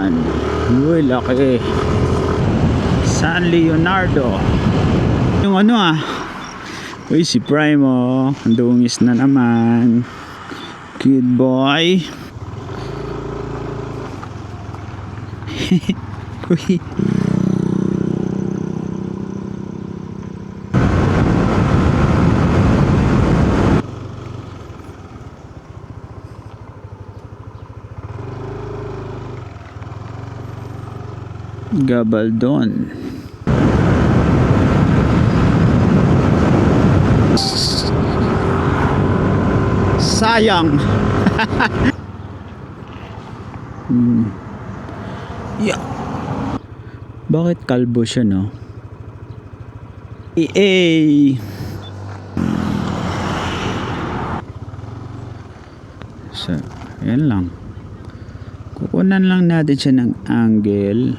naman. Uy, laki. San Leonardo. Yung ano uy, si Prime ang dungis na naman. Cute boy. Uy. Gabaldon. Sayang. Yeah. Bakit kalbo siya, no? So, yan lang. Kukunan lang natin siya ng angle.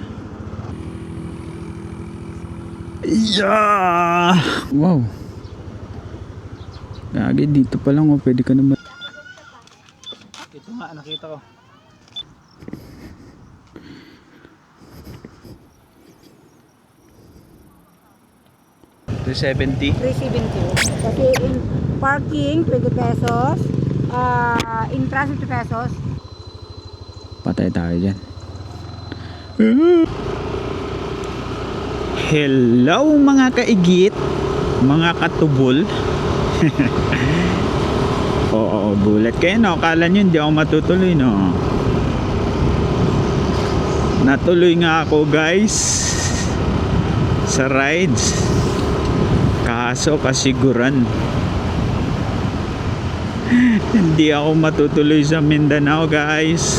Yeah! Wow. Gagi, dito pa lang pwede ka naman. Ito nga, nakita ko. $370. Kasi in parking, 20 pesos. In transit, 2 pesos. Patay tayo dyan. Hello mga kaigit, mga katubol. Oo, gulat kayo, no? Akala nyo hindi ako matutuloy, no? Natuloy nga ako, guys, sa rides. Kaso kasiguran hindi ako matutuloy sa Mindanao, guys.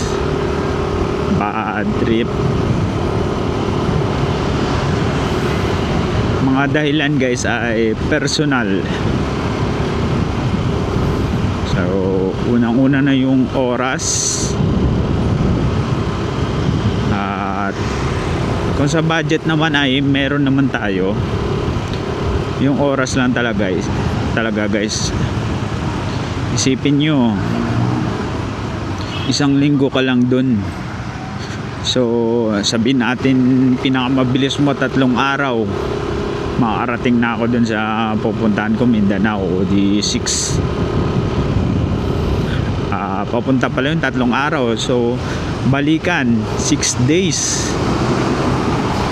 Bad trip. Mga dahilan, guys, ay personal. So unang-una na yung oras, at kung sa budget naman ay meron naman tayo. Yung oras lang talaga guys, isipin nyo, isang linggo ka lang dun. So sabihin natin pinakamabilis mo 3 araw, makarating na ako dun sa pupuntahan ko, Mindanao. Di 6 papunta pala yung 3 araw, so balikan 6 days.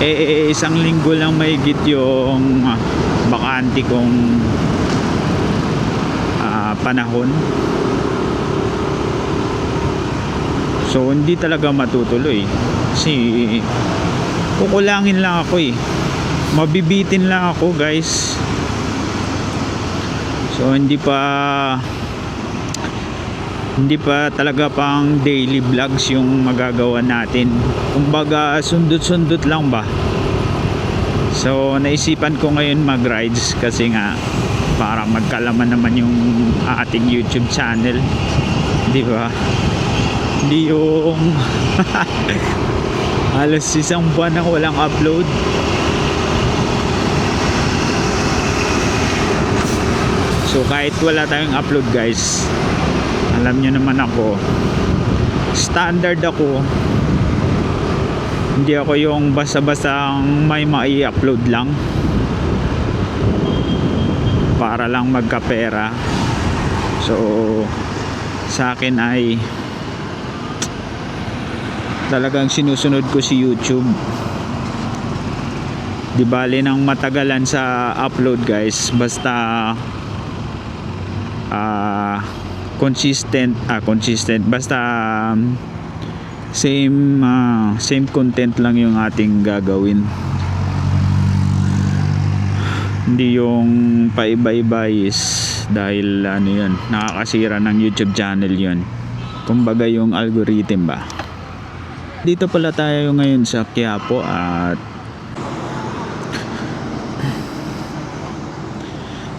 Isang linggo lang mahigit yung bakante kong panahon. So hindi talaga matutuloy kasi kukulangin lang ako, mabibitin lang ako, guys. So hindi pa talaga pang daily vlogs yung magagawa natin. Kumbaga sundot-sundot lang ba. So naisipan ko ngayon mag-rides kasi nga para magkalaman naman yung ating YouTube channel, di ba? Hindi yung halos isang buwan nang walang upload. So kahit wala tayong upload, guys, alam nyo naman ako, standard ako. Hindi ako yung basta-basta may mai-upload lang para lang magkapera. So sa akin ay talagang sinusunod ko si YouTube. Di bali nang matagalan sa upload, guys, basta consistent basta same content lang yung ating gagawin. Hindi yung paiba-iba dahil yun, nakakasira ng YouTube channel yun. Kumbaga yung algorithm ba. Dito pala tayo ngayon sa Quiapo at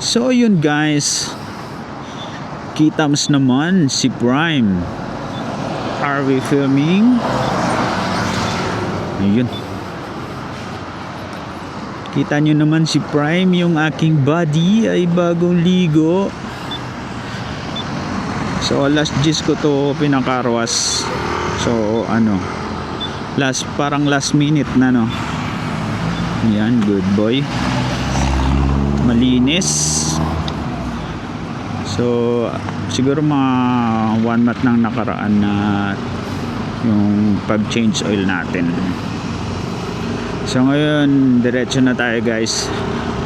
so yun, guys, kitams naman si Prime. Are we filming? Ayun, kita nyo naman si Prime. Yung aking body ay bagong ligo. So last gis ko to pinakarwas. So parang last minute na, no? Yan, good boy. Malinis. So siguro mga 1 month nang nakaraan na yung pag change oil natin. So ngayon diretso na tayo guys.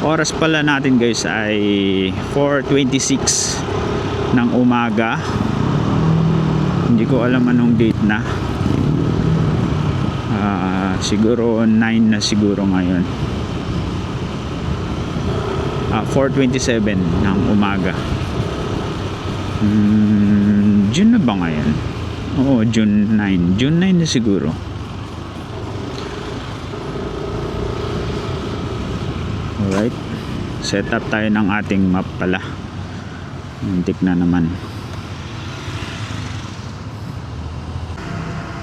Oras pala natin guys ay 4:26 ng umaga. Hindi ko alam anong date na. Siguro 9 na siguro ngayon. 4:27 ng umaga. June na ba ngayon? Oo, June 9. June 9 na siguro. Alright. Set up tayo ng ating map pala. Muntik na naman.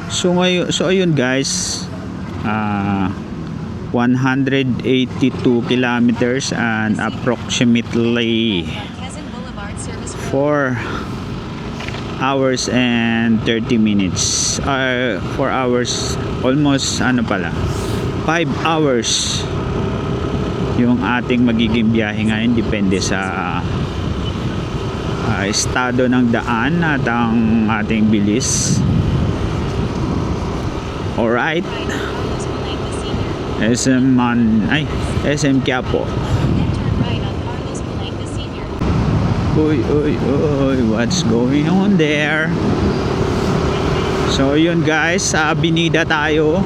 So ayun guys. 182 kilometers and approximately 4 hours and 30 minutes. 4 hours, almost 5 hours yung ating magiging biyahe ngayon. Depende sa estado ng daan at ang ating bilis. Alright. SM Quiapo. Uy, what's going on there? So yun guys, sa Avenida tayo.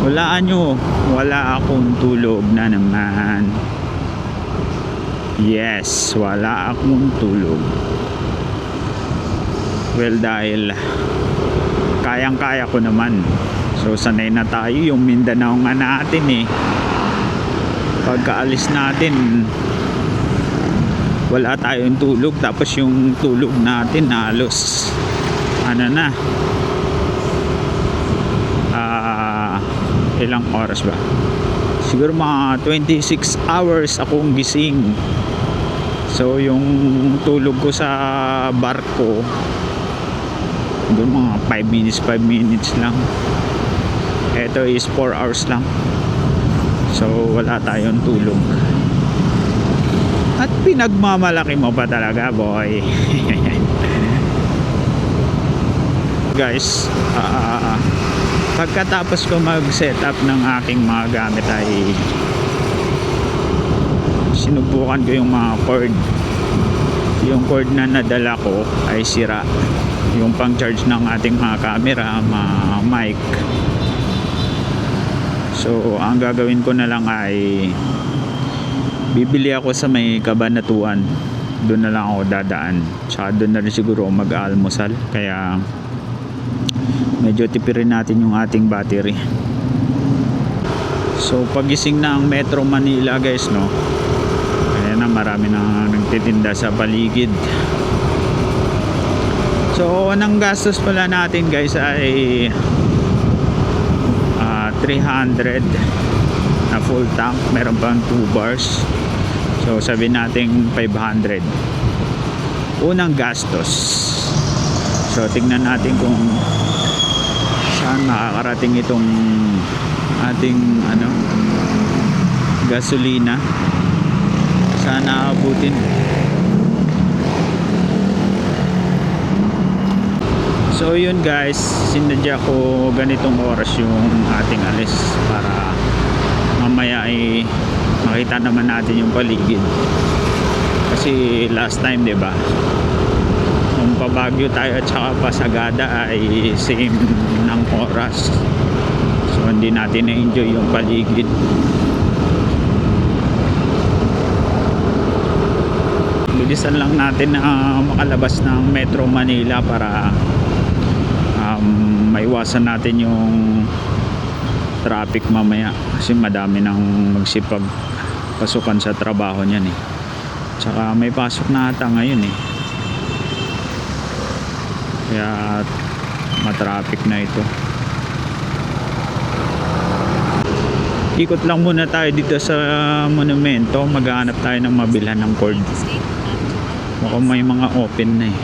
Wala akong tulog na naman. Yes, wala akong tulog. Well, dahil kayang-kaya ko naman. So sanay na tayo, yung Mindanao nga natin eh. Pagkaalis natin wala tayong tulog, tapos yung tulog natin halos ilang oras ba? Siguro mga 26 hours akong gising. So yung tulog ko sa barko doon mga 5 minutes lang. Ito is 4 hours lang. So wala tayong tulog. At pinagmamalaki mo pa talaga, boy. Guys, pagkatapos ko mag-setup ng aking mga gamit ay sinubukan ko yung mga cord. Yung cord na nadala ko ay sira. Yung pang charge ng ating mga camera, mga mic. So ang gagawin ko na lang ay bibili ako sa may Cabanatuan. Doon na lang ako dadaan. Tsaka doon na rin siguro mag-almusal. Kaya medyo tipirin natin yung ating battery. So pagising na ang Metro Manila guys, no, ayan na, marami na nagtitinda sa paligid. So anong gastos pala natin guys ay 300 na full tank, meron pang 2 bars. So sabihin natin 500 unang gastos. So tingnan natin kung saan makakarating itong ating gasolina. Saan aabutin. So yun guys, sinadya ko ganitong oras yung ating alis para mamaya ay makita naman natin yung paligid. Kasi last time, 'di ba? Nung pa Baguio tayo at saka pa Sagada ay same ng oras. So hindi natin na-enjoy yung paligid. Bilisan lang natin na makalabas ng Metro Manila para maiwasan natin yung traffic mamaya, kasi madami nang magsipag pasukan sa trabaho niyan eh. Tsaka may pasok na ata ngayon eh, kaya matraffic na ito. Ikot lang muna tayo dito sa monumento, maghahanap tayo ng mabilhan ng cord. Mukhang may mga open na eh.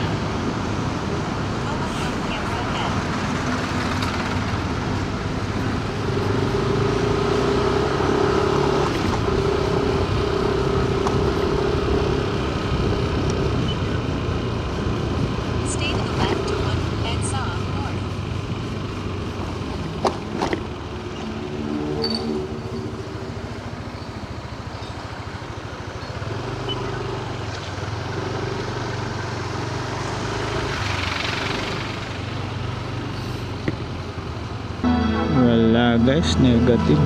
Wala guys, negative.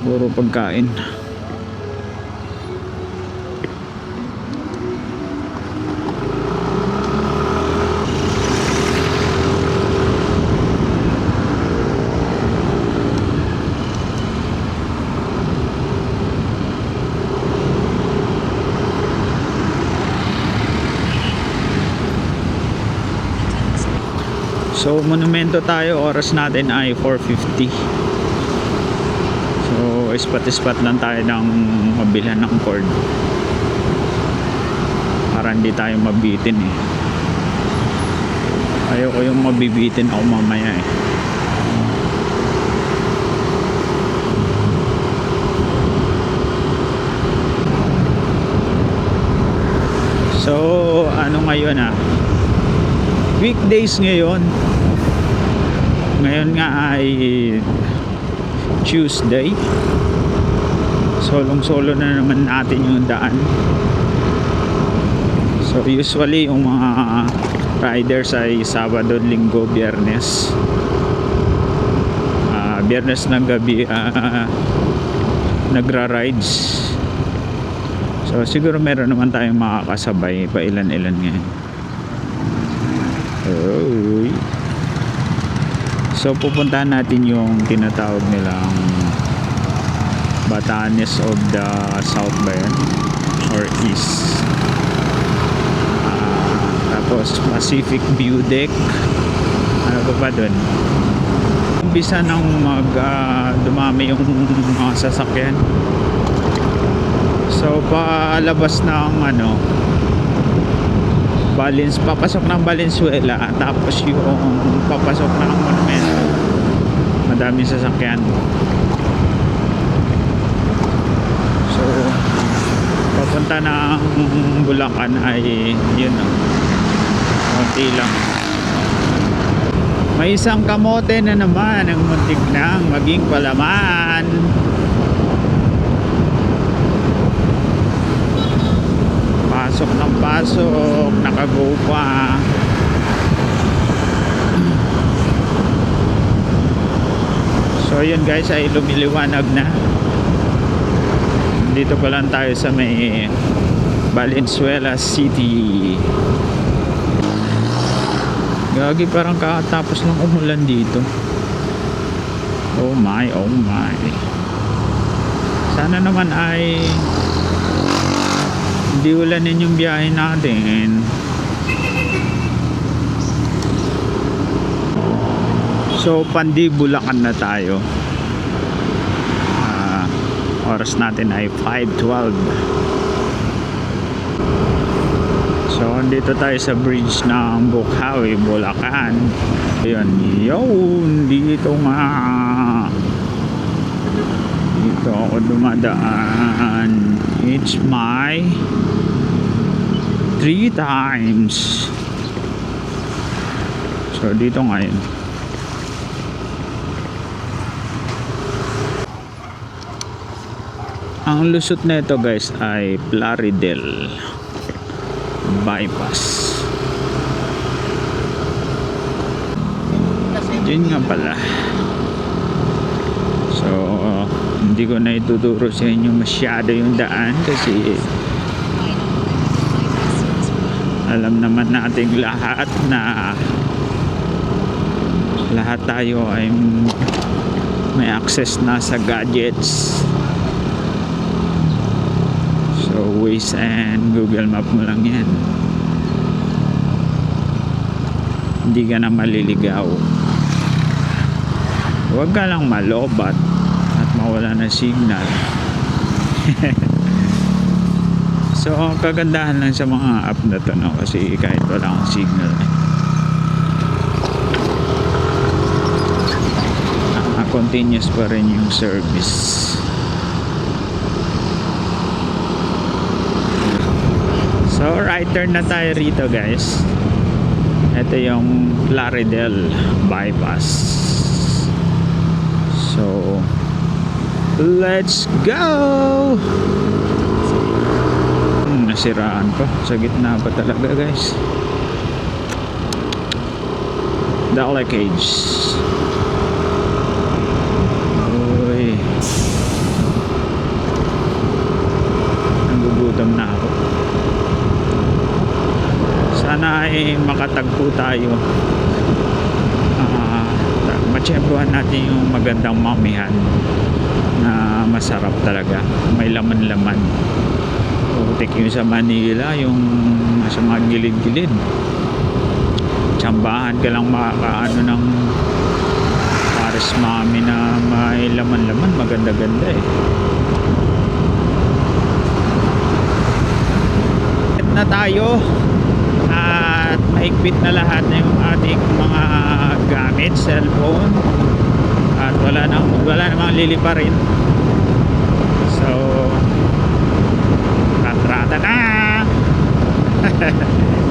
Puro pagkain. So monumento tayo, oras natin ay 4:50. So ispat-ispat lang tayo ng mabilhan ng cord para hindi tayo mabitin eh. Ayoko yung mabibitin ako mamaya eh. So ano ngayon weekdays ngayon. Ngayon nga ay Tuesday. Solong-solo na naman natin yung daan. So usually yung mga riders ay Sabado, Linggo, Biyernes. Biyernes ng gabi nagra-rides. So siguro meron naman tayong makakasabay pa ilan-ilan ngayon. Oy. So pupuntahan natin yung tinatawag nilang Batanes of the South ba yan? Or East. Tapos Pacific View Deck. Ano pa ba dun? Umpisa nang dumami yung mga sasakyan. So palabas ng papasok ng Valenzuela, tapos yung papasok ng monumento, madaming sasakyan. So papunta ng Bulacan ay yun konti lang. May isang kamote na naman ang muntik nang maging palaman. Pasok ng pasok, nakago pa. So yun guys, ay lumiliwanag na. Dito pa lang tayo sa may Valenzuela City. Gagi, parang kakatapos ng umulan dito. Oh my, oh my. Sana naman ay hindi ulanin yung biyahe natin. So Pandi, Bulacan na tayo. Oras natin ay 5:12. So dito tayo sa bridge ng Bocaue, Bulacan. Ayun, yun, dito nga. Dito ako dumadaan. It's my 3 times. So dito ngayon. Ang lusot na ito guys ay Plaridel bypass. Yun nga pala. So hindi ko na ituturo sa inyo masyado yung daan kasi alam naman nating lahat na lahat tayo ay may access na sa gadgets. So Waze and Google Map mo lang yan, hindi ka na maliligaw. Huwag ka lang malobat at mawala na signal. So kagandahan lang sa mga app na to, no? Kasi kahit wala akong signal, continuous pa rin yung service. So right turn na tayo rito guys. Ito yung Plaridel bypass. So let's go. Nasiraan pa, sa gitna pa talaga guys. Delicage. Uy. Nagugutom na ako. Sana ay makatagpo tayo. Matsyempohan natin yung magandang mamihan na masarap talaga. May laman-laman. Putik yung sa Manila, yung sa mga gilid-gilid. Tsambahan ka lang makakaano ng Paris Mami na may laman-laman. Maganda-ganda eh. Na tayo at mahigpit na lahat na yung ating mga gamit, cellphone, at wala namang lilipa rin. So katrata na.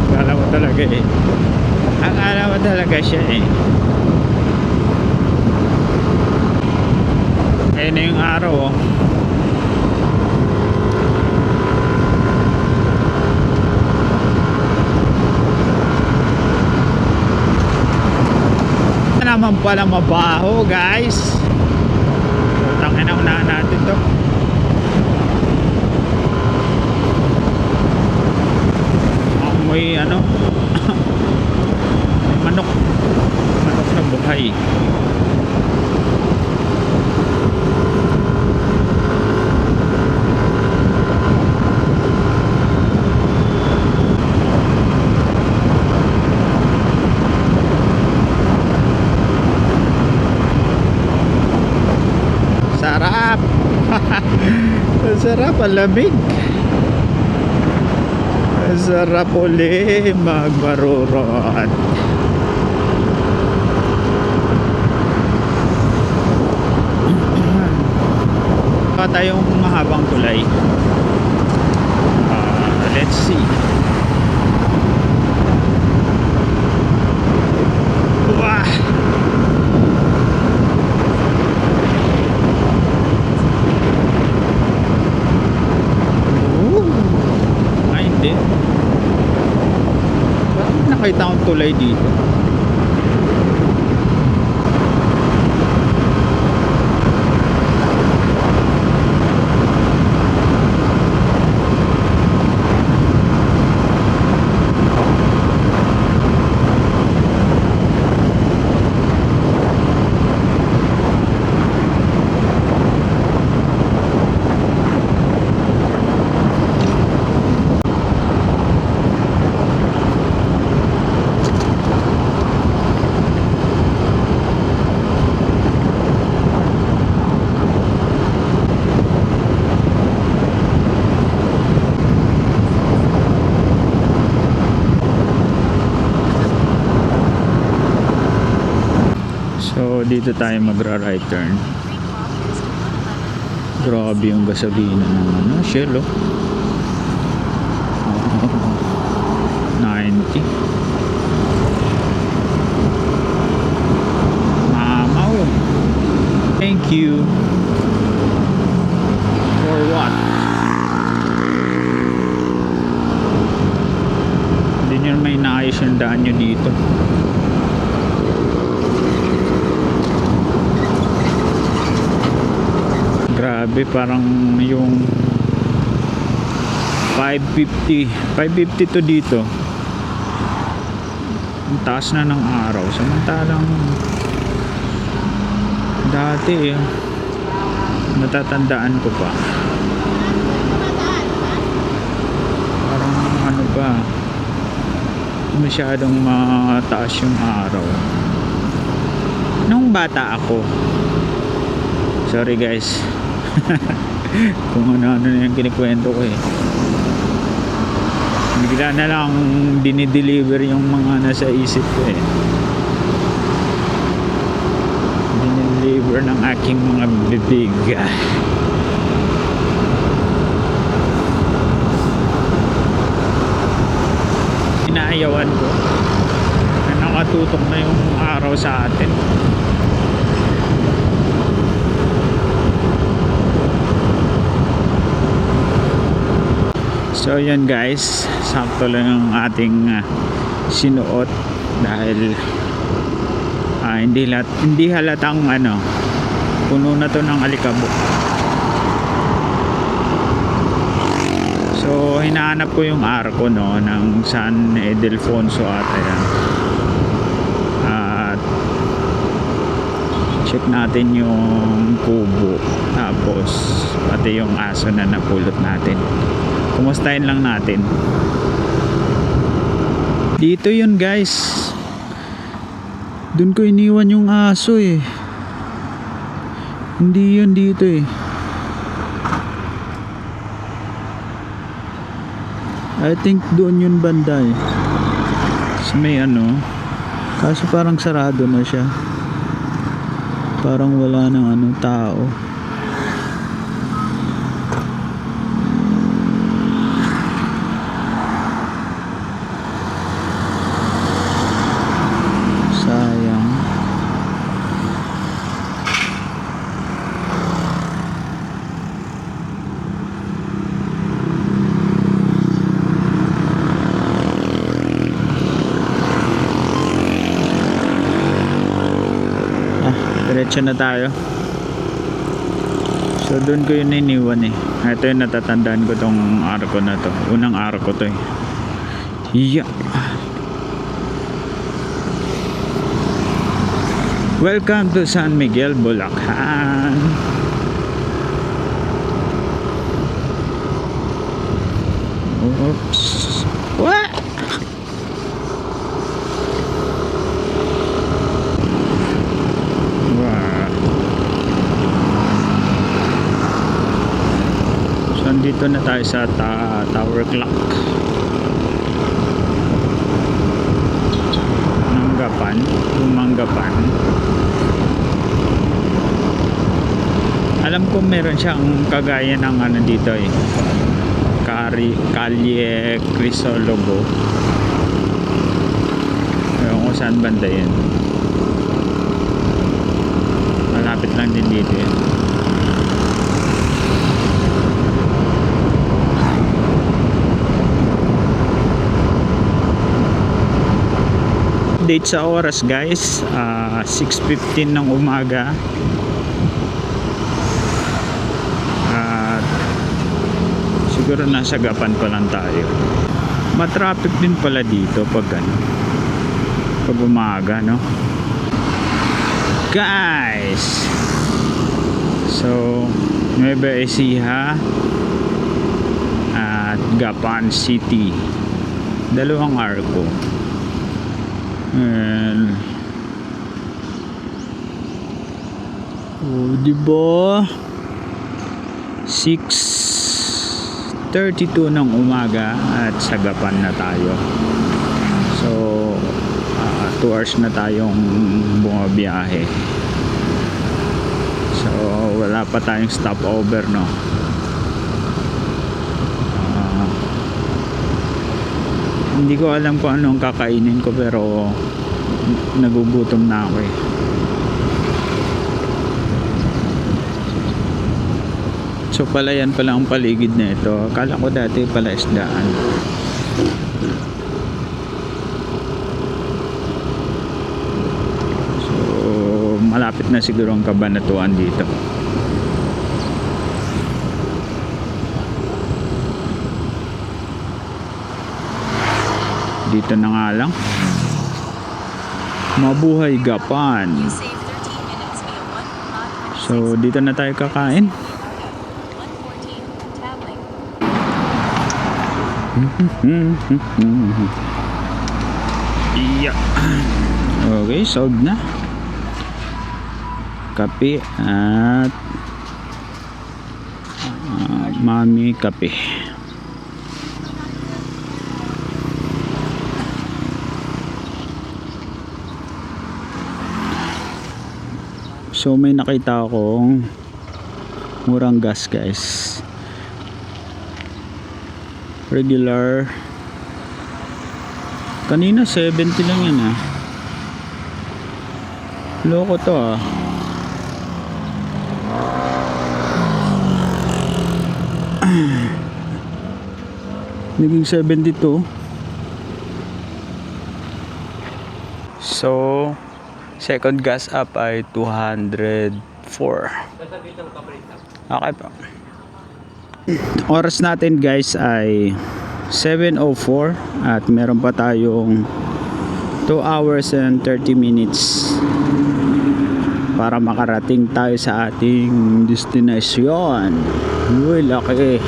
Akala mo talaga eh, akala mo talaga siya eh. Ayun na yung araw oh. Naman pala mabaho guys. Tangin na, unahan natin to. May ano may manok na buhay. Sarap. Sarap, ang lamig. Sarap uli magmarurot. Pa tayong mahabang tulay. Let's see. Wah. Hindi. Bakit nakita akong tulay dito? So dito tayo magra-right turn. Grabe yung gasolina ng ano, Shell oh. 90. Mamaw. Thank you. For what? Hindi nyo may naayos yung daan nyo dito. Grabe, parang yung 550 to dito. Ang taas na ng araw. Samantalang dati natatandaan ko pa. Parang ano ba, masyadong mataas yung araw. Nung bata ako, sorry guys, kung ano-ano na yung kinikwento ko eh. Bigla na lang dinideliver yung mga nasa isip ko eh. Dinideliver ng aking mga bibig. Inaayawan ko na nakatutok na yung araw sa atin. So yan guys, sakto lang ang ating sinuot dahil Hindi halatang ano, puno na to ng alikabok. So hinahanap ko yung arko no ng San Ildefonso at ayan. At check natin yung kubo, tapos pati yung aso na napulot natin. Kumustahin lang natin. Dito yun guys. Doon ko iniwan yung aso eh. Hindi yun dito eh. I think doon yun banda eh. So may ano, kaso parang sarado na siya. Parang wala nang ano tao. Sayang. Diretso na tayo. So doon ko yun iniwan eh. Ito yung natatandaan ko tong arko na to. Unang arko to eh. Yeah. Welcome to San Miguel, Bulacan. Oops. What? Dito na tayo sa tower clock. Manggapan. Alam ko meron siyang kagaya ng ano dito eh. Kalye Crisologo. Ewan ko saan banda yun. Malapit lang din dito eh. Update sa oras guys, 6:15 ng umaga at siguro nasa Gapan pa lang tayo. Matraffic din pala dito pag ano, pag umaga no guys. So Nueva Ecija at Gapan City, dalawang arko. And oh, diba 6:32 ng umaga at sa Gapan na tayo. So 2 hours na tayong bumabiyahe. So wala pa tayong stopover no. Hindi ko alam kung anong kakainin ko pero nagugutom na ako eh. So palayan pala ang paligid na ito. Akala ko dati pala isdaan. So malapit na siguro ang Kabanatuan dito. Dito na nga lang. Mabuhay Gapan. So dito na tayo kakain. Yeah. Okay, solved na. Kape at mami kape. So may nakita akong murang gas guys. Regular. Kanina 70 lang yan ah. Loko to ah. Naging 72. So Second gas up ay 204. Okay po. Oras natin guys ay 7:04 at meron pa tayong 2 hours and 30 minutes para makarating tayo sa ating destination. Uy, laki.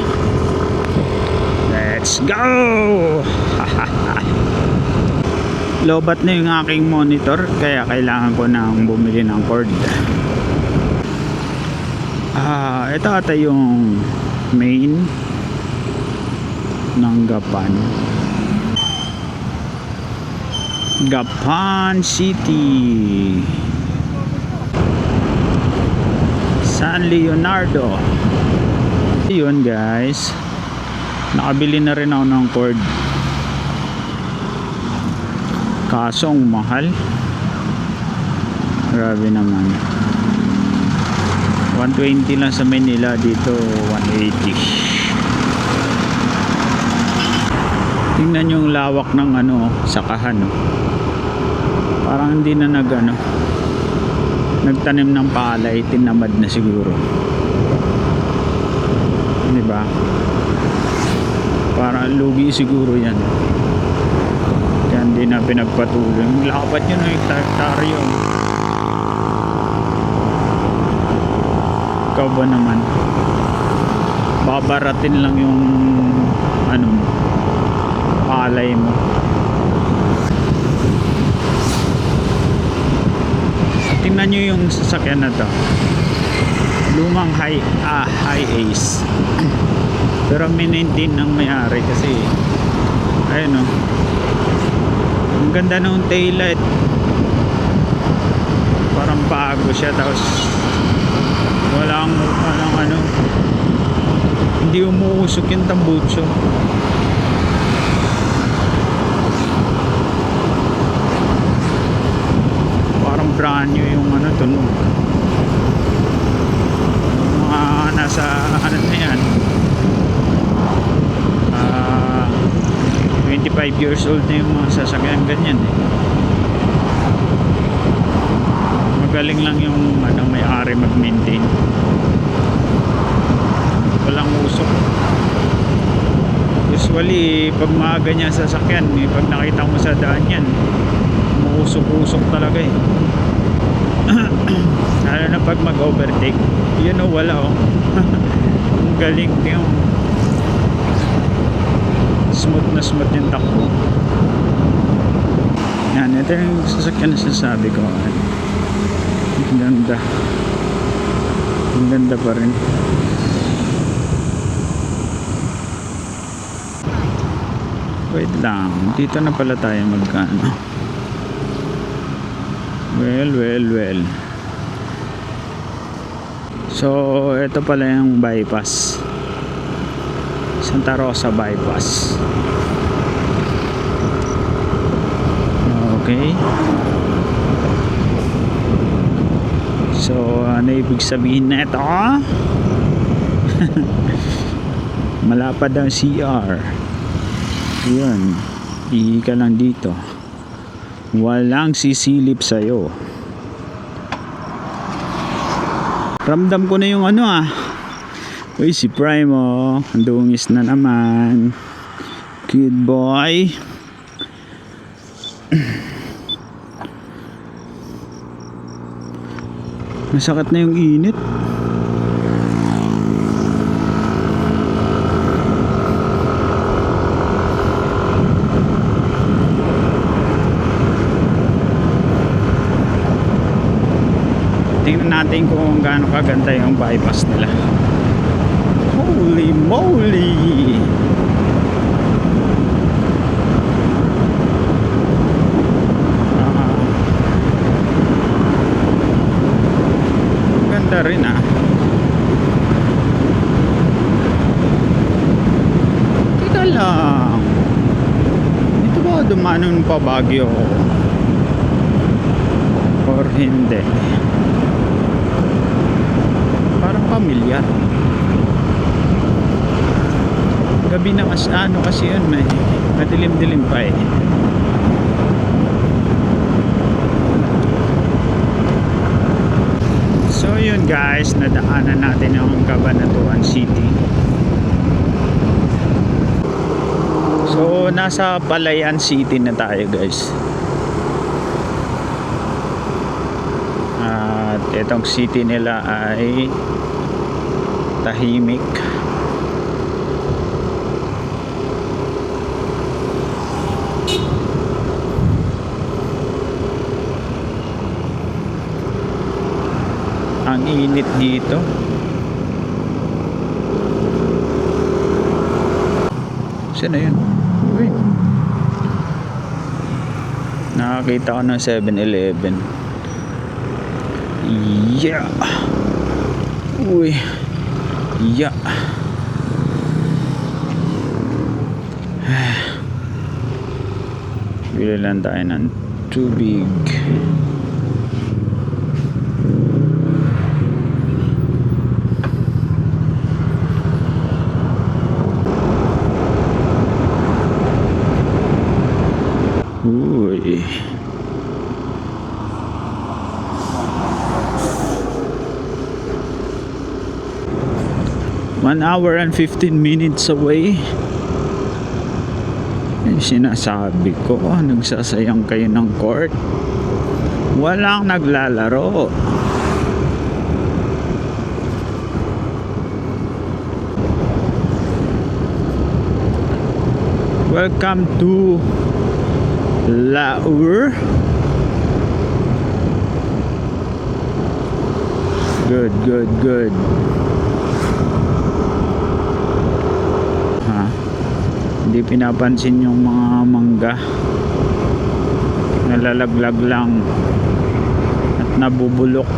Let's go! Lobat na yung aking monitor kaya kailangan ko nang bumili ng cord. Ito ata yung main ng Gapan City, San Leonardo. Yun guys, nakabili na rin ako ng cord, kasong mahal, grabe naman. 120 lang sa Manila, dito 180. Tingnan yung lawak ng sakahan, no? Parang hindi na nagtanim ng palay, tinamad na siguro, di ba? Parang lugi siguro yan, kaya hindi na pinagpatuloy. Yung lapat yun, hektaryo. Ikaw ba naman, babaratin lang yung palay mo. Tingnan nyo yung sasakyan na to, lumang high ace, pero minmaintain ng may-ari kasi ayun, ang ganda ng taillight, parang bago siya, tapos walang hindi umuusok yung tambutso. Parang brand new yung tunog. Mga nasa na yan, 25 years old na yung mga sasakyan ganyan Magaling lang yung may-ari mag-maintain. Walang usok. Usually pag mga ganyan sasakyan, pag nakita mo sa daan yan, umuusok-usok talaga lalo na pag mag-overtake, wala ang galing yung smooth na yung takbo. Yan, ito yung sasakyan na sinasabi ko. Ang ganda pa rin. Wait lang, dito na pala tayo magkano. Well. So ito pala yung bypass, Santa Rosa bypass. Okay, so ano ibig sabihin na ito? Malapad ang CR. Yun, ihi ka lang dito, walang sisilip sa'yo. Ramdam ko na yung uy, si Primo, dungis na naman. Good boy. Masakit na yung init. Tingnan natin kung gaano kaganda yung bypass nila. Holy moly! Ganda rin Teka lang, ito ba dumanon pa Baguio or hindi? Parang pamilyar. Gabi na kasi yun, may madilim-dilim pa guys, nadaanan natin ang Cabanatuan City. So nasa Palayan City na tayo guys. At itong city nila ay tahimik. Ang init dito. Saan na yun? Uy. Nakakita ko ng 7-Eleven. Yeah. Uy. Yeah. Bili lang tayo ng tubig. Uy. One hour and 15 minutes away. Sinasabi ko, nagsasayang kayo ng court. Walang naglalaro. Welcome to Laur. Good, good, good. Ha? Hindi pinapansin yung mga mangga. Nalalaglag lang at nabubulok.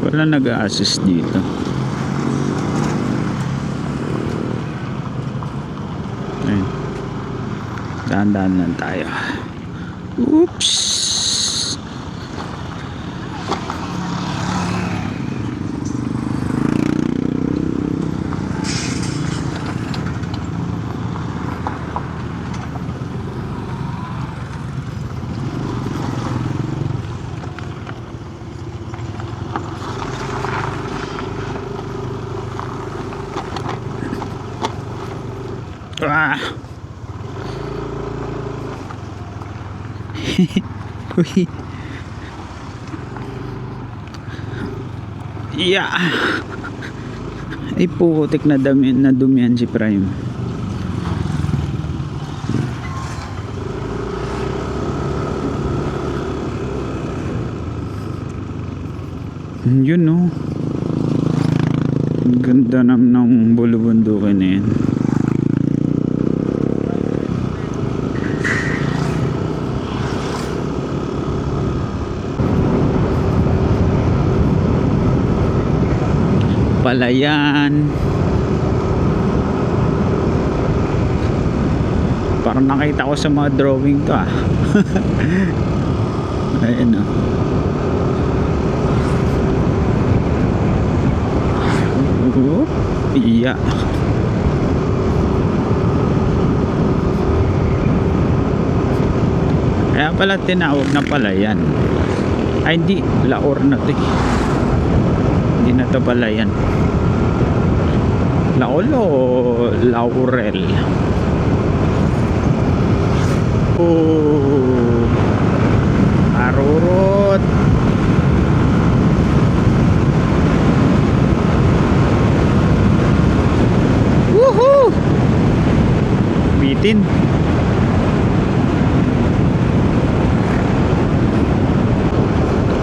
Wala nag-a-assist dito. Ayun. Dahan-dahan lang tayo. Oops. Ah. Uy. Yeah. Ay putik na dumihan si Prime. Yun no. Ang ganda ng bulubundukin na yan. Palayan. Parang nakita ko sa mga drawing to ah. Ayun oh. Iya. Kaya pala tinawag na Palayan. Ay hindi, Laur na to eh. Hindi na to Palayan. Laol o Laurel? Oh, Arurot. Woohoo! Bitin.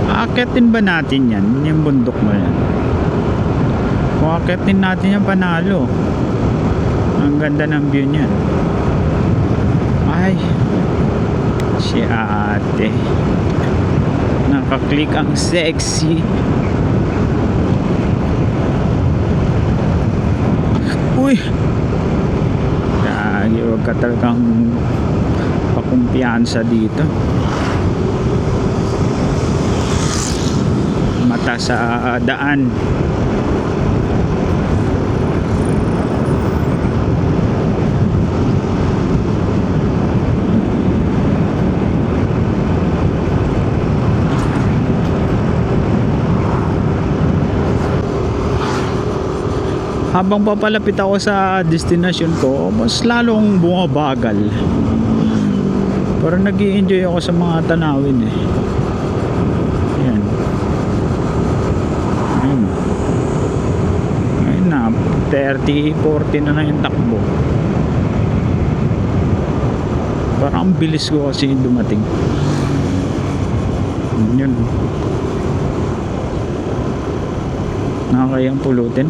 Aakitin ba natin yan? Yung bundok mo yan. Kung aakitin natin yan, panalo. Ang ganda ng view niyan. Ay, si ate. Nakaklik ang sexy. Uy! Kaya huwag ka talagang pakumpiyansa dito. Mata sa daan. habang papalapit ako sa destination ko, mas lalong bumabagal. Parang nag-i-enjoy ako sa mga tanawin eh. Ayan. Ayun. Ayun na, 30-40 na yung takbo. Parang ang bilis ko kasi dumating. Yun. Nakakayang pulutin.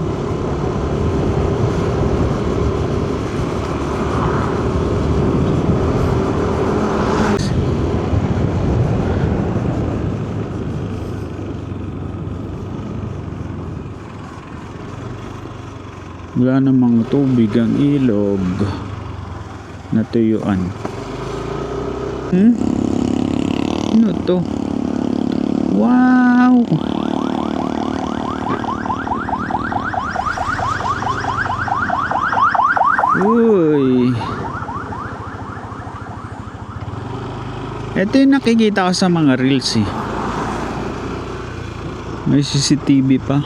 Wala namang tubig ang ilog. Natuyuan. Ano to? Wow! Uy! Ito yung nakikita ko sa mga reels eh. May CCTV pa.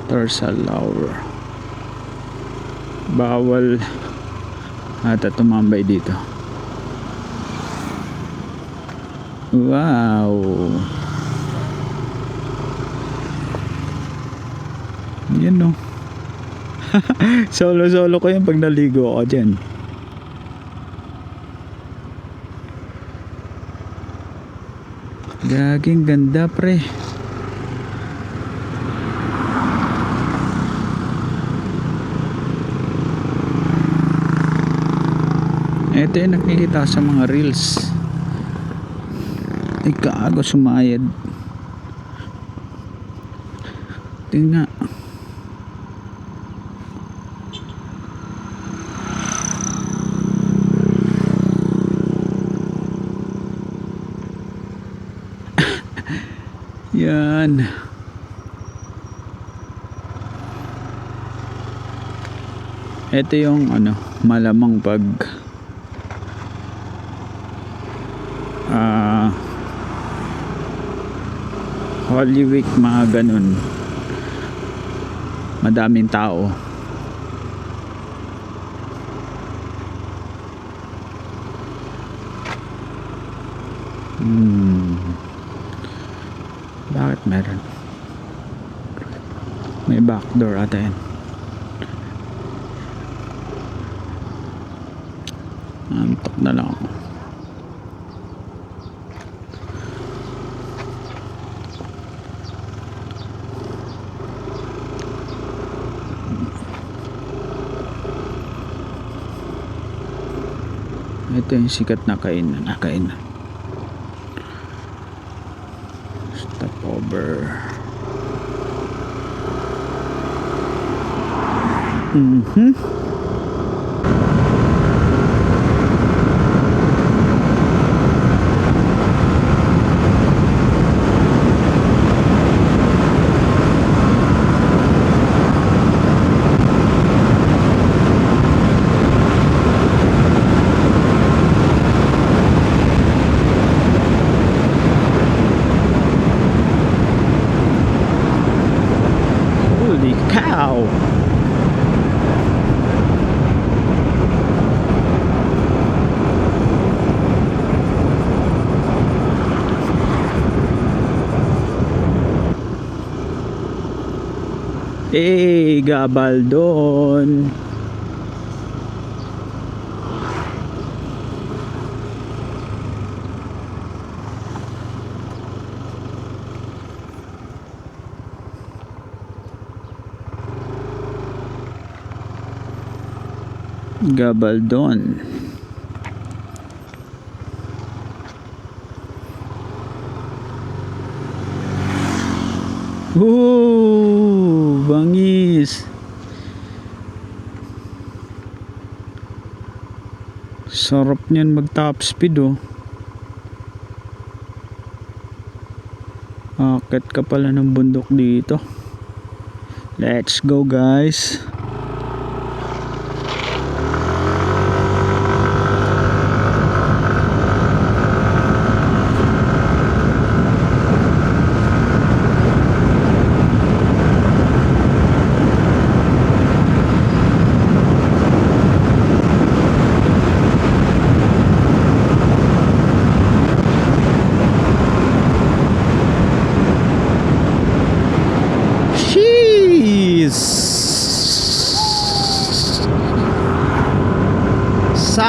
Torsalauer. Bawal ata tumambay dito. Wow! Yan o. Solo ko yung pag naligo ako dyan. Gaging ganda pre. Ito yung nakikita sa mga reels. Ay kaago sumayad. Tingnan. Yan. Ito yung ano, malamang pag Holy Week, mga ganun, madaming tao. Bakit meron? May backdoor ata yan. Antok na lang ako. Ito yung sikat na kainan. Stopover. Holy cow! Eh, Gabaldon. Gabaldon. Bangis. Sarap niyan mag top speed oh. Akit ka pala ng bundok dito. Let's go guys.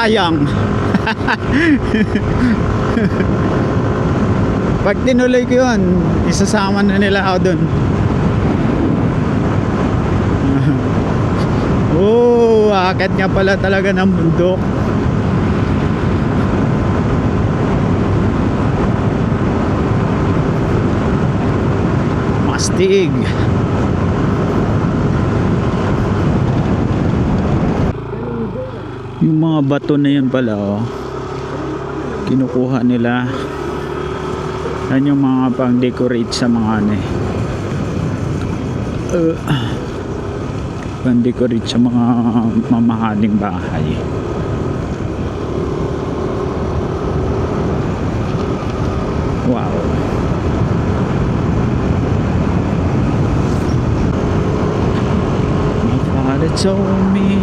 sayang. Pag tinuloy ko yun, isasama na nila ako dun. Oh, akit nga pala talaga ng bundok. Mastig. Yung mga bato na yun pala, oh, kinukuha nila. Yan yung mga pang decorate sa mga ano eh. Pang decorate sa mga mamahaling bahay. Wow. My father told me,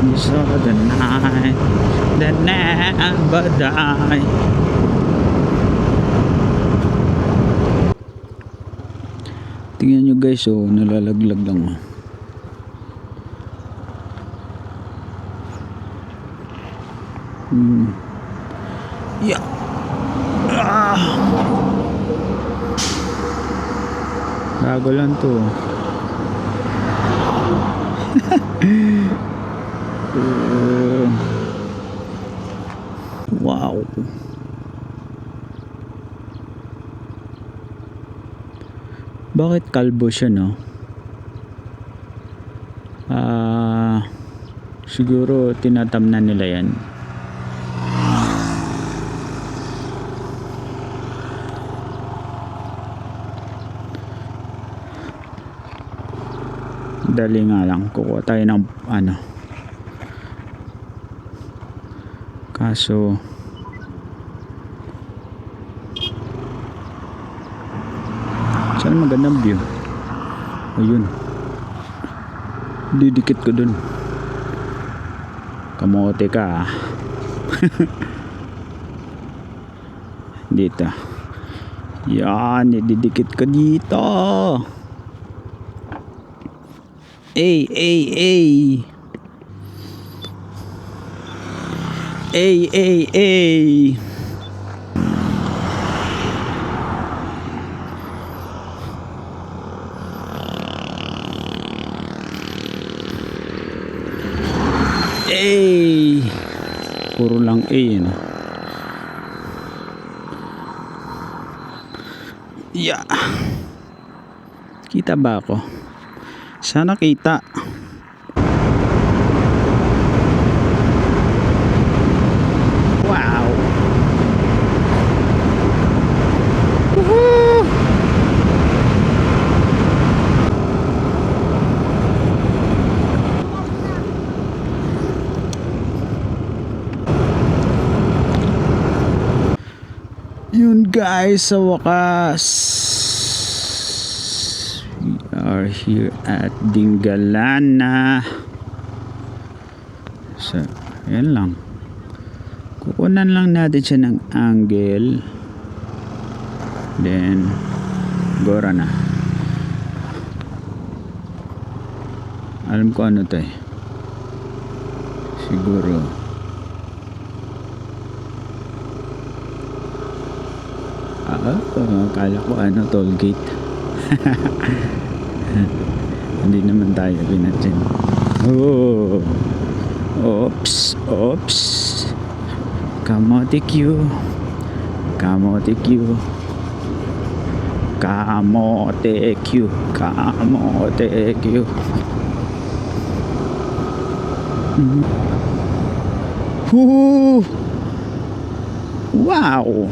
you saw the night that never die. Tingnan nyo guys, oh, nalalaglag lang, oh. Yeah. Bago lang to. Wow. Bakit kalbo siya, no? Siguro tinatamnan nila yan. Dali nga lang, kukuha tayo ng ano. Kaso saan magandang view? Ayun, didikit ko dun. Kamote ka, ah. Dito yan, didikit ko dito. Ay. Puro lang A, no? Yeah. Kita ba ako? Sana kita. Wow. Woohoo! Yun guys, sa wakas we are here at Dingalana. So, yan lang. Kukunan lang natin siya ng angle. Then gora na. Alam ko ano to eh. Siguro akala ko ano, toll gate. Hindi naman tayo pinatsin. Oh, oops. Kamote Q. Wow.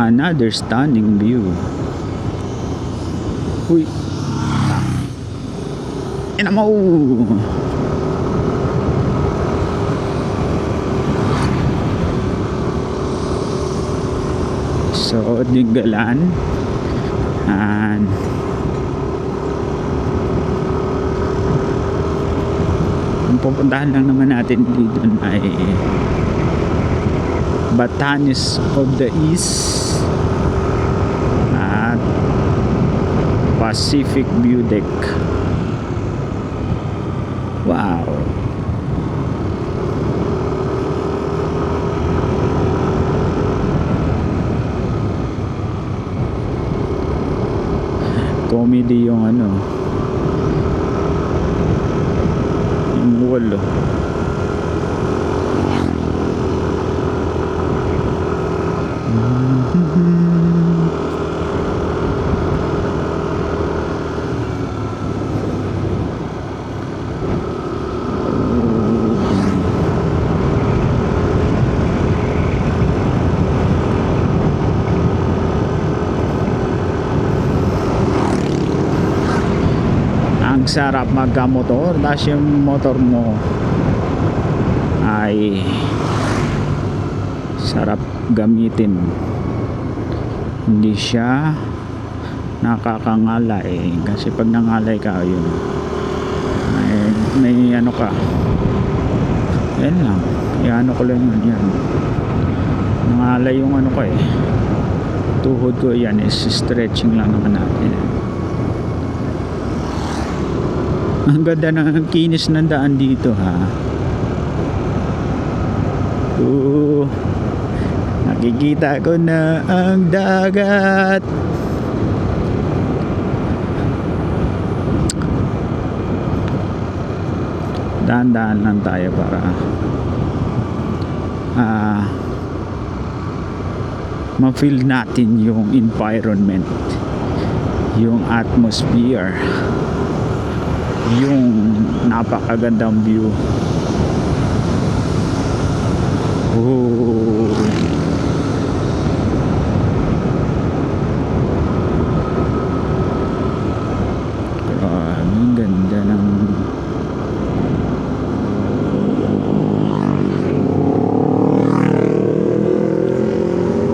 Another stunning view. Uy. Ina mo. So, Dingalan. And ang pupuntahan lang naman natin dito ay Batanes of the East at Pacific View Deck. Wow. Comedy yung ano, yung wall, oh. Ang sarap magkamotor, tapos yung motor mo ay sarap gamitin, hindi siya nakakangalay. Kasi pag nangalay ka, yun, may ano ka, yan lang, ano ko lang yun, yan, nangalay yung ano ko tuhod ko, yan is stretching lang naman natin. Ang ganda ng kinis ng daan dito, ha. Nakikita ko na ang dagat. Dahan-dahan lang tayo para ma-feel natin yung environment, yung atmosphere, yung napakagandang view. Oh. Grabe, ang ganda ng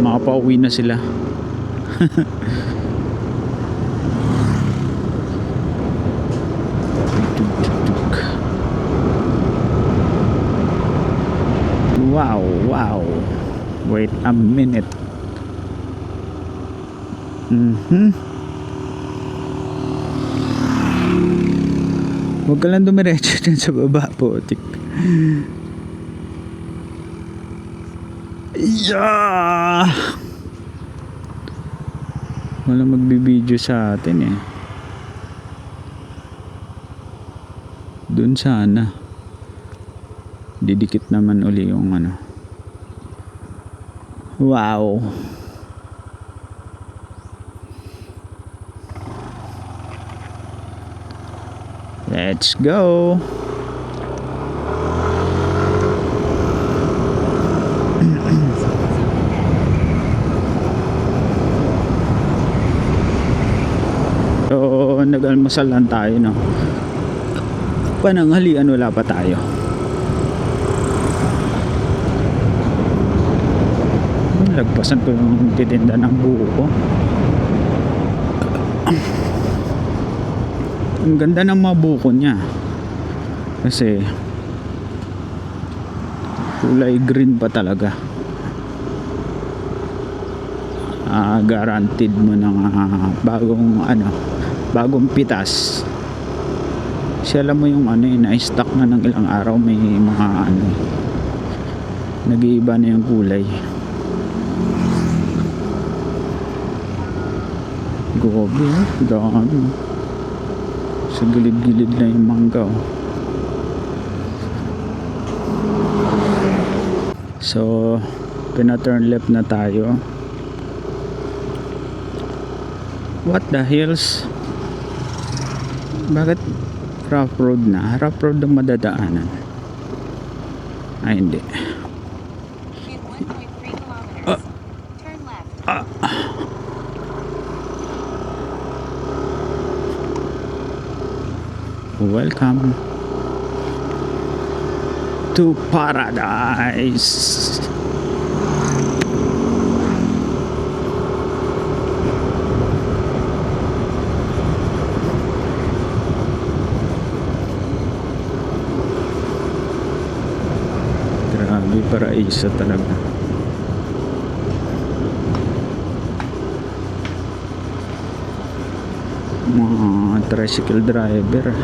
makapauwi na sila. Wow. Wait a minute. Huwag ka lang dumiretso dyan sa baba, putik. Yeah! Wala magbibideo sa atin Doon sana. Didikit naman uli yung ano. Wow. Let's go. So, nag-almusal lang tayo, no? Pananghalian wala pa tayo. Lagpasan ko yung titinda ng buko. Ang ganda ng mga buko niya. Kasi kulay green pa talaga. Guaranteed mo ng bagong pitas. Kasi alam mo yung na-stock na ng ilang araw, may mga nag-iiba na yung kulay. Gobi, dami. Sa gilid-gilid na yung mangga. So, pina-turn left na tayo. What the hills? Bakit rough road na? Rough road ang madadaanan. Ay, hindi. In 1.3 kilometers, turn left. Welcome to paradise. Grabe, paraiso talaga. Mga tricycle driver.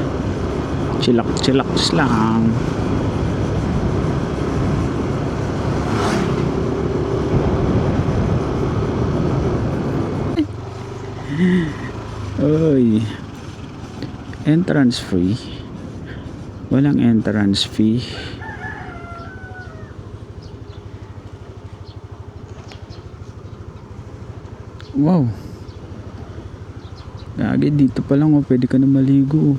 Chilak-chilaks lang. Oy. Entrance free. Walang entrance fee. Wow. Gagi, dito pa lang oh, pwede ka na maligo.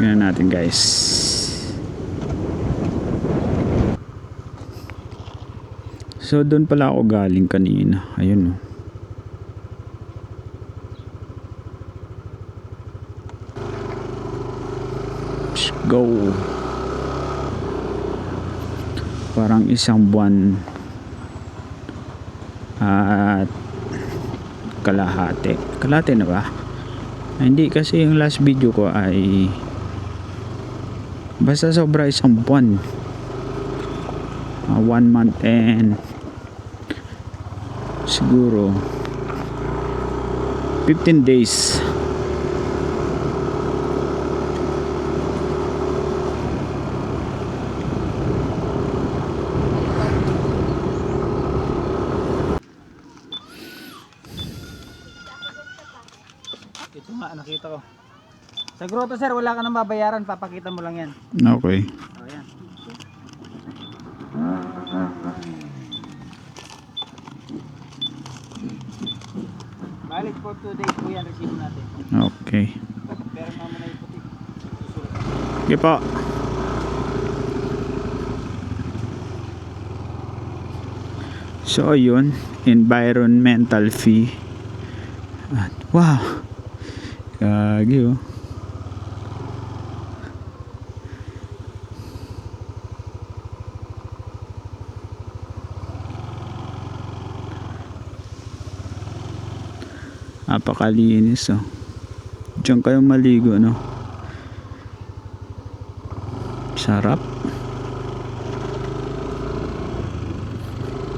Tingnan natin guys. So doon pala ako galing kanina. Ayun oh. Let's go. Parang isang buwan at kalahati na ba? Hindi, kasi yung last video ko ay basta sobra isang buwan, 1 month and siguro 15 days. Ito nga, nakita ko. Sa grotto sir, wala ka nang babayaran, papakita mo lang yan. Okay. O, yan. Valid for 2 days po yan, receive natin. Okay. Pero mamuna yung puti. Okay po. So yun, environmental fee. At wow. Kagi oh. Napakalinis oh. Diyan kayo maligo no. Sarap.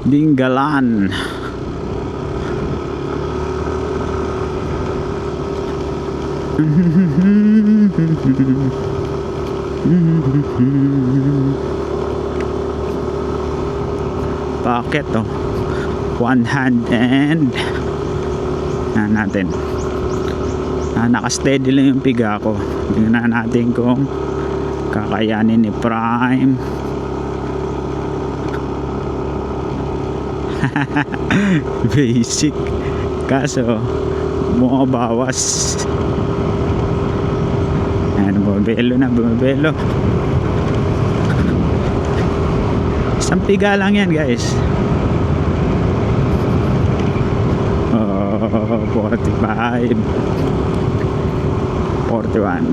Dinggalan. Pocket oh. One hand and natin. Naka-steady lang yung piga ko. Tingnan natin kung kakayanin ni Prime. Basic. Kaso bumabawas. Ayan, bumabelo na, bumabelo. Isang piga lang yan guys. 45 41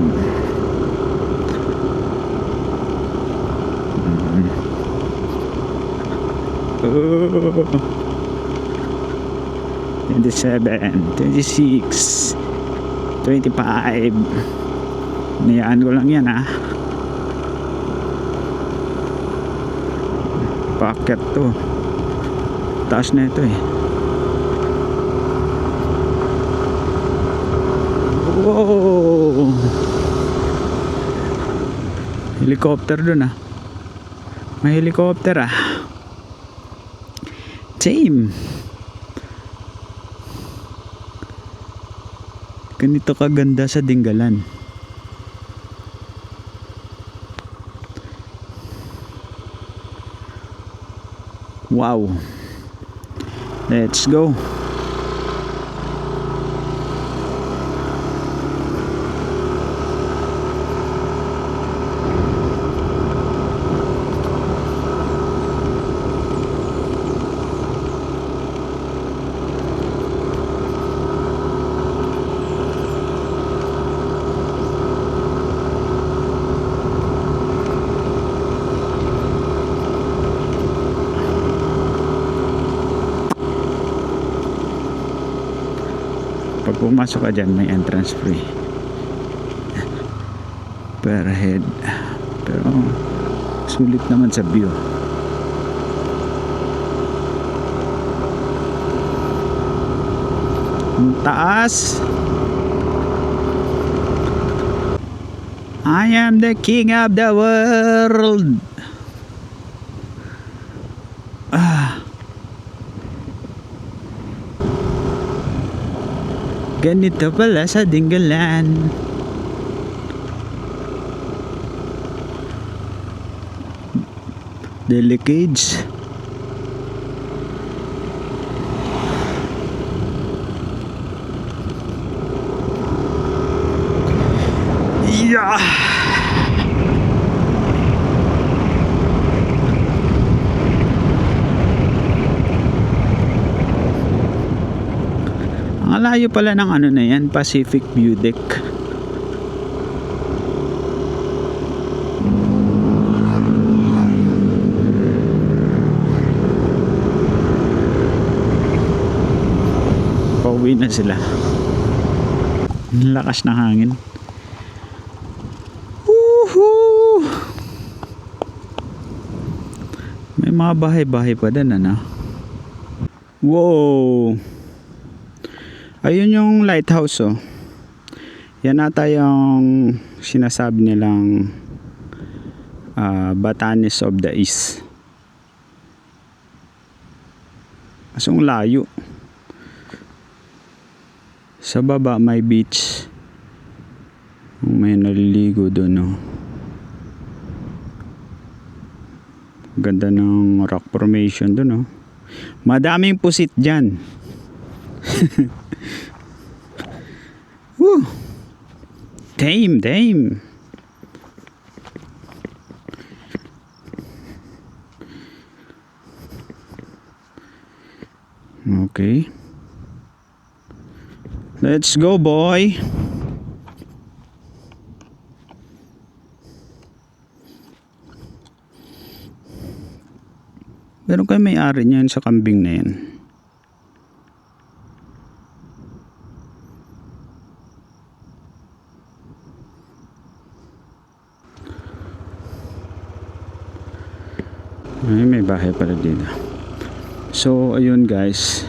27 26 25. Niyaan ko lang yan ha. Packet to. Taas na ito eh. Wow. Helicopter dun ah. May helicopter ah. Same. Ganito kaganda sa Dinggalan. Wow. Let's go. Pag pumasok ka dyan, may entrance free per head, pero sulit naman sa view. Ang taas. I am the king of the world. Ganito pala sa Dingalan. Delicades. Yeah. Ang layo pala ng ano na yan, Pacific View Deck. Pauwi na sila. Ang lakas ng hangin. Woohoo! May mga bahay-bahay pa din, ano? Wow! Ayun yung lighthouse, oh. Yan ata yung sinasabi nilang Batanes of the East. Asong layo. Sa baba may beach. May naliligo doon, oh. Ganda ng rock formation doon, oh. Madaming pusit dyan. Woo! Dame. Okay. Let's go, boy. Meron kayo may-ari niyan sa kambing na yan. Ay, may bahay pala dito. So, ayun guys.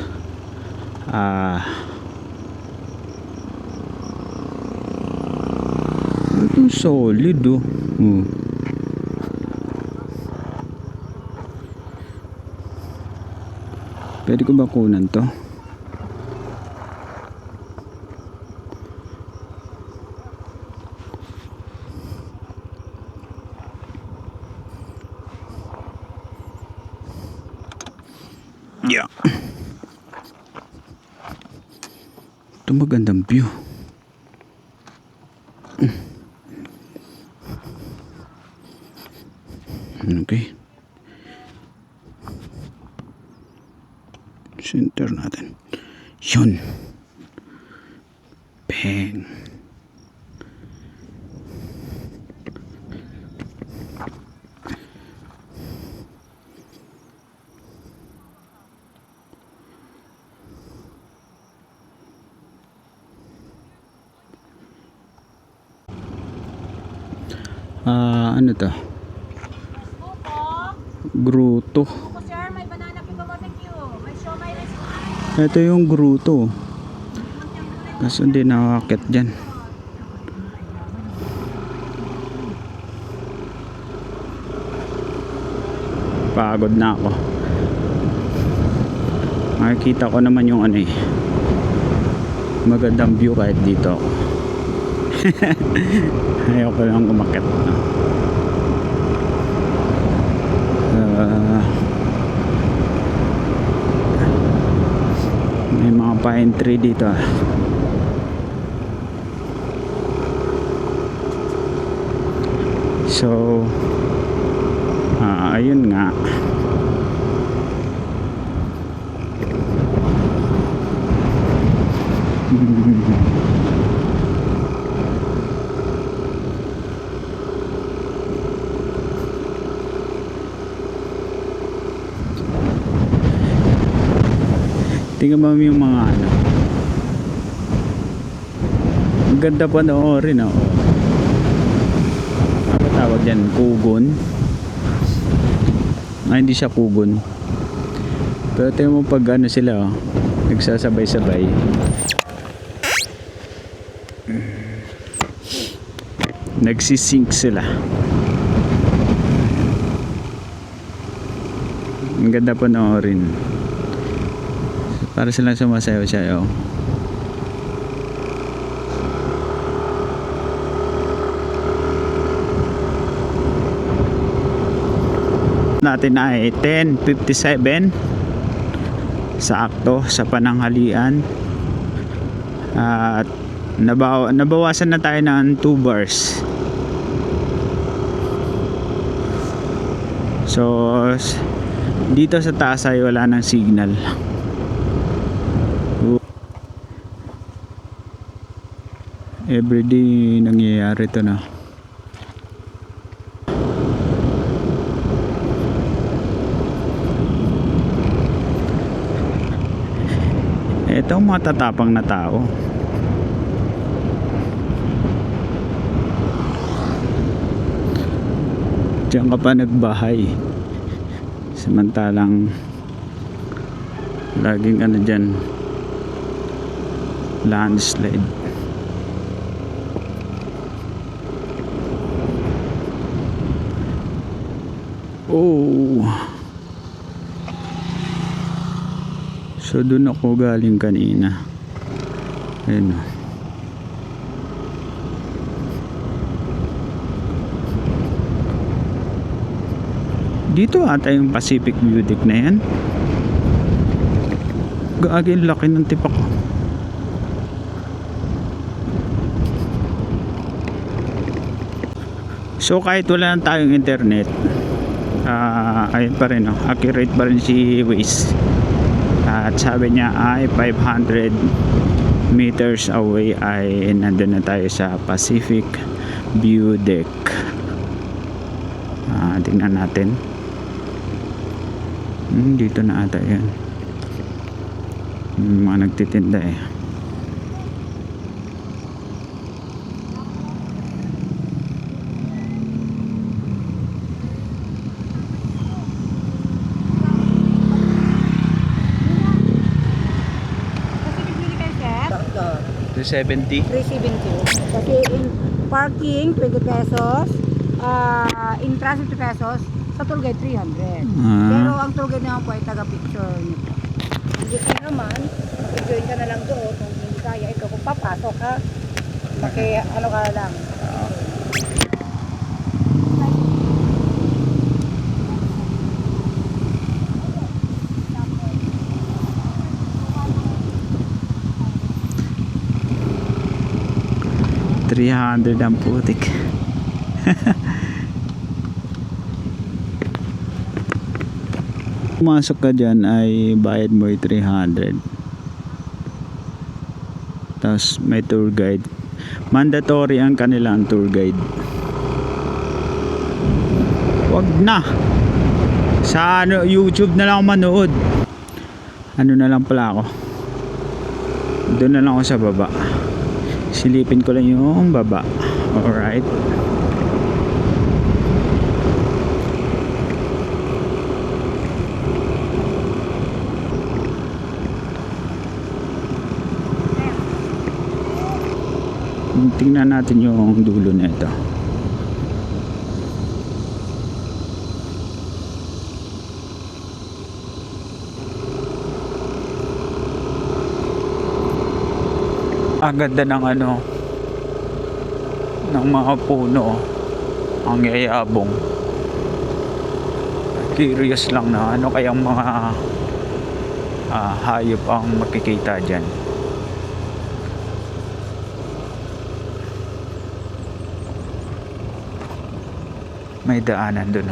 Ito solid, oh. Pwede ko ba kunan to? Yeah. Ito magandang view. Okay. Center natin. Yun. Bang. Ano to? Gruto. Sir, may banana po barbecue. May siomay rice. Ito yung gruto. Kaso hindi nakakit dyan. Pagod na ako. Makikita ko naman yung ano eh. Magandang view kahit dito ako. Ayaw ko lang umakyat. May mga pine tree dito, ah. So ayun nga. Tingnan mo yung mga ano. Ang ganda pa noorin, oh. Ano tawag dyan? Kugon? Hindi siya kugon. Pero tingnan mo pag ano sila, oh. nagsasabay-sabay. Nagsisync sila. Ang ganda panoorin. Para silang sumasayaw-sayaw. Natin ay 10:57 sakto sa pananghalian at nabawasan na tayo ng 2 bars. So dito sa taas ay wala ng signal. Everyday nangyayari to na. Ito ang mga tatapang na tao. Diyan ka pa nagbahay. Samantalang laging ano dyan, landslide. Oh. So doon ako galing kanina. Ayun. Dito ata yung Pacific View Deck na yan. Gagi, laki ng tipak ko. So kahit wala na tayong internet, ayun pa rin, accurate pa rin si Waze. At sabi niya ay 500 meters away ay nandun na tayo sa Pacific View Deck. Tingnan natin. Dito na ata yan. Mga nagtitinda eh. Pacific View Deck, 270. 370. Kasi in parking 20 pesos, in transit 2 pesos, sa tour guide 300. Pero ang tour guide naman po ay taga-picture nito. Hindi ka naman, mag-join ka na lang doon. Kung hindi kaya, ikaw kung papasok ha, ano ka lang. $300 ang putik. Pumasok ka dyan ay bayad mo ay 300. Tapos may tour guide. Mandatory ang kanilang tour guide. Wag na. Sa YouTube na lang ako manood. Ano na lang pala ako. Doon na lang ako sa baba. Silipin ko lang yung baba. Alright. Tingnan natin yung dulo na ito. Ang ganda ng ng mga puno, ang yayabong. Curious lang na ano kayang mga hayop ang makikita dyan. May daanan dun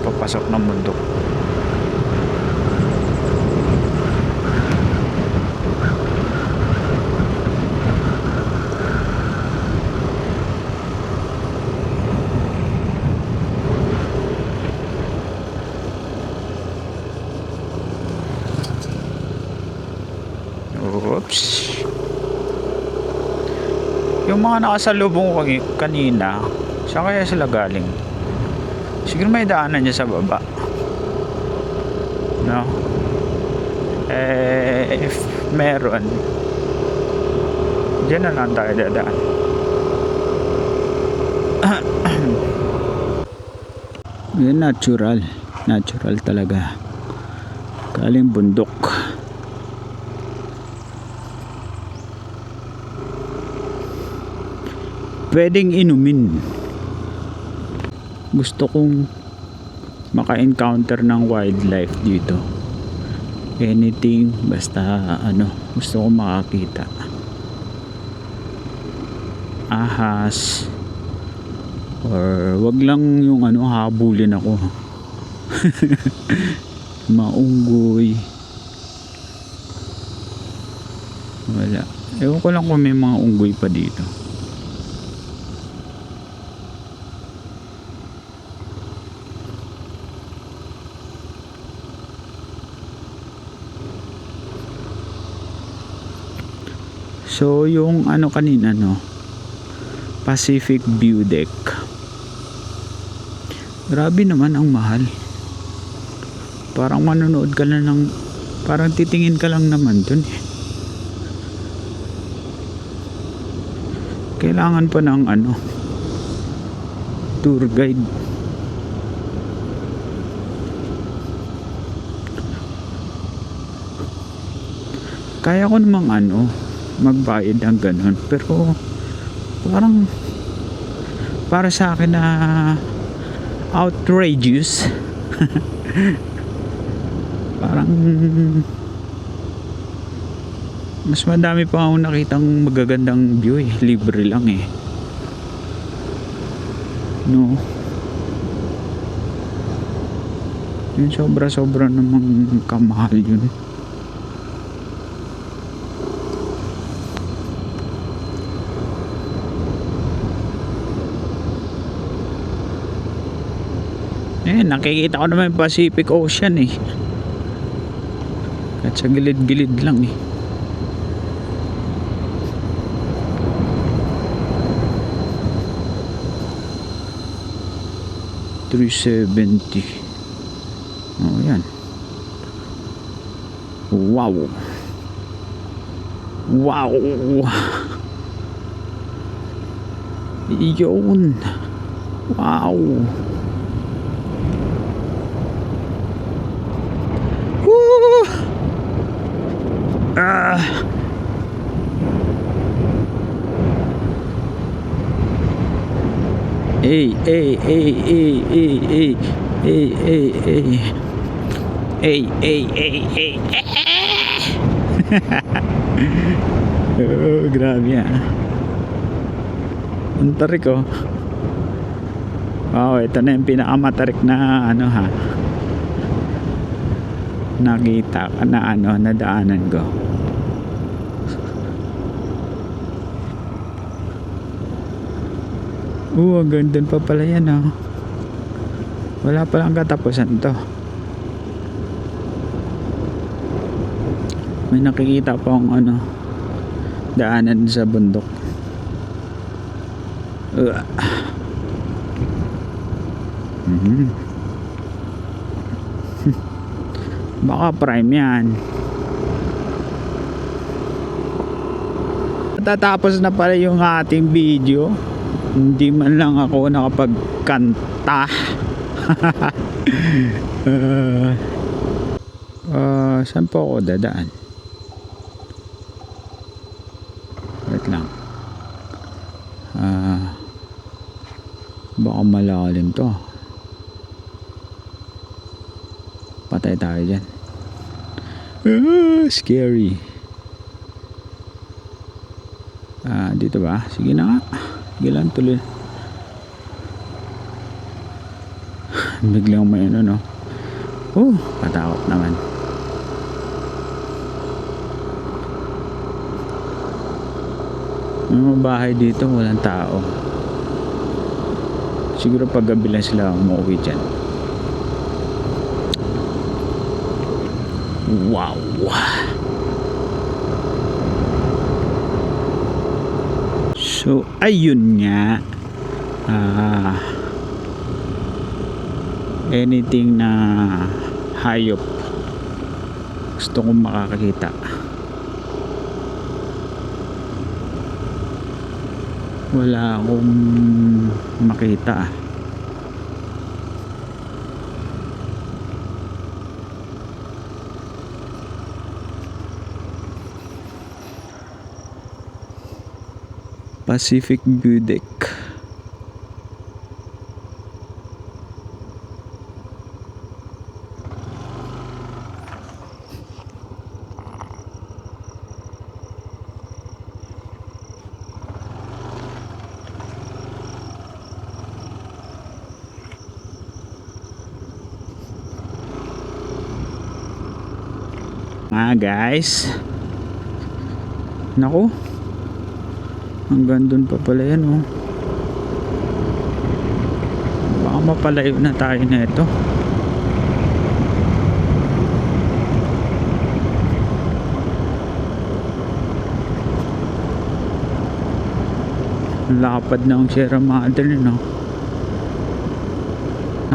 papasok ng bundok. Oops. Yung mga nakasalubong ko kanina, saan kaya sila galing? Siguro may daanan niya sa baba. No? If meron, dyan na lang tayo dadaan. Yan, natural talaga, galing bundok. Pwedeng inumin. Gusto kong maka-encounter ng wildlife dito. Anything, basta gusto kong makakita. Ahas, or wag lang yung habulin ako. Maunggoy, wala. Ewan ko lang kung may mga unggoy pa dito. So yung kanina Pacific View Deck, grabe naman ang mahal. Parang manonood ka na ng, parang titingin ka lang naman dun eh. Kailangan pa ng tour guide. Kaya ko namang magbayad ng ganun, pero parang para sa akin na outrageous. Parang mas madami pa akong nakitang magagandang view eh, libre lang eh, no? Yun, sobra namang kamahal yun. Nakikita ko naman yung Pacific Ocean eh, at sa gilid-gilid lang eh. $370. Oh, yan. Wow. Yun. Wow. Hey. Oh, grabe ah. Ang tarik oh. Wow, ito na yung pinakamatarik na nakita na nadaanan ko. Hanggang dun pa pala yan oh. Wala palang katapusan to. May nakikita pa akong daanan sa bundok. Baka prime yan. Tatapos na pala yung ating video. Hindi man lang ako nakapagkanta. Saan po ako dadaan? Wait lang. Baka malalim to. Patay tayo dyan. Scary. Dito ba? Sige na nga. Sige lang, tuloy. Biglang may katakot naman. May mga bahay dito, walang tao. Siguro pag gabi lang sila umuwi dyan. Wow. So ayun nga, anything na hayop Gusto kong makakita. Wala akong makita. Pacific View Deck. Guys, naku, hanggang dun pa pala yan, oh. Baka mapalayo na tayo na ito. Lapad ng Sierra Madre, no?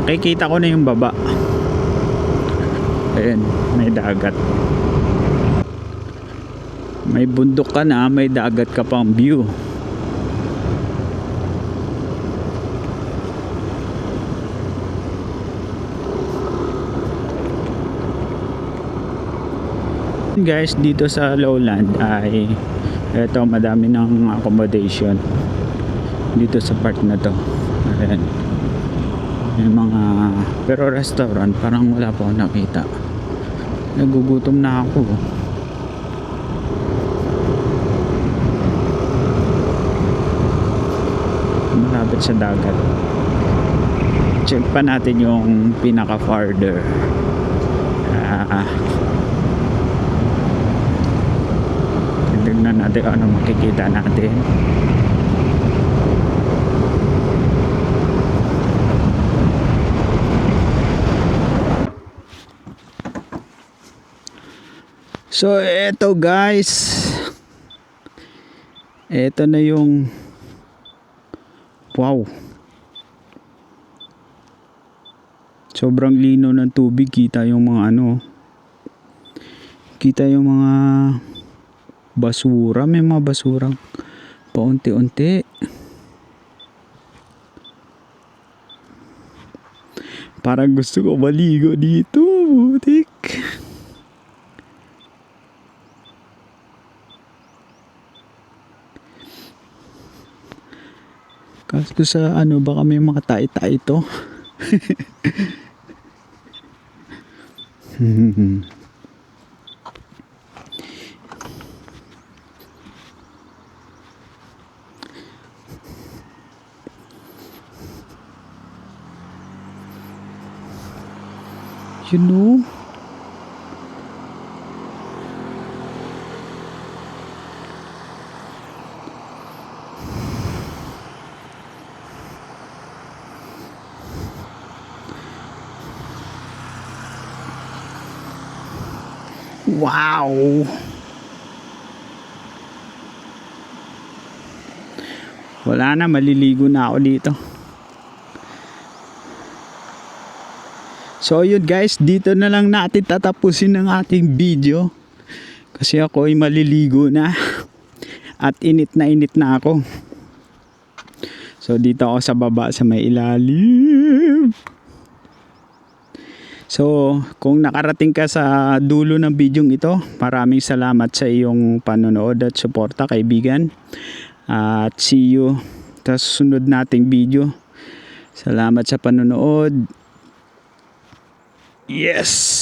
Nakikita ko na yung baba. Ayan, may dagat. May bundok ka na, may dagat ka pang view. Guys, dito sa lowland ay eto, madami ng accommodation dito sa part na to. Ayan. May mga, pero restaurant parang wala pa akong nakita. Nagugutom na ako. Malapit sa dagat. Check pa natin yung pinaka farther. Tignan natin ano makikita natin. So eto guys, eto na yung, wow, sobrang lino ng tubig. Kita yung mga ano, kita yung mga basura. May mga basurang paunti-unti. Parang gusto ko maligo dito, butik. Kaso sa ano, baka may mga tae-tae ito. You know? Wow! Wala na, maliligo na ako dito. So yun guys, dito na lang natin tatapusin ang ating video. Kasi ako ay maliligo na. At init na ako. So dito ako sa baba sa may ilalim. So, kung nakarating ka sa dulo ng bidyong ito, maraming salamat sa iyong panonood at suporta, kaibigan. At see you sa susunod nating video. Salamat sa panonood. Yes!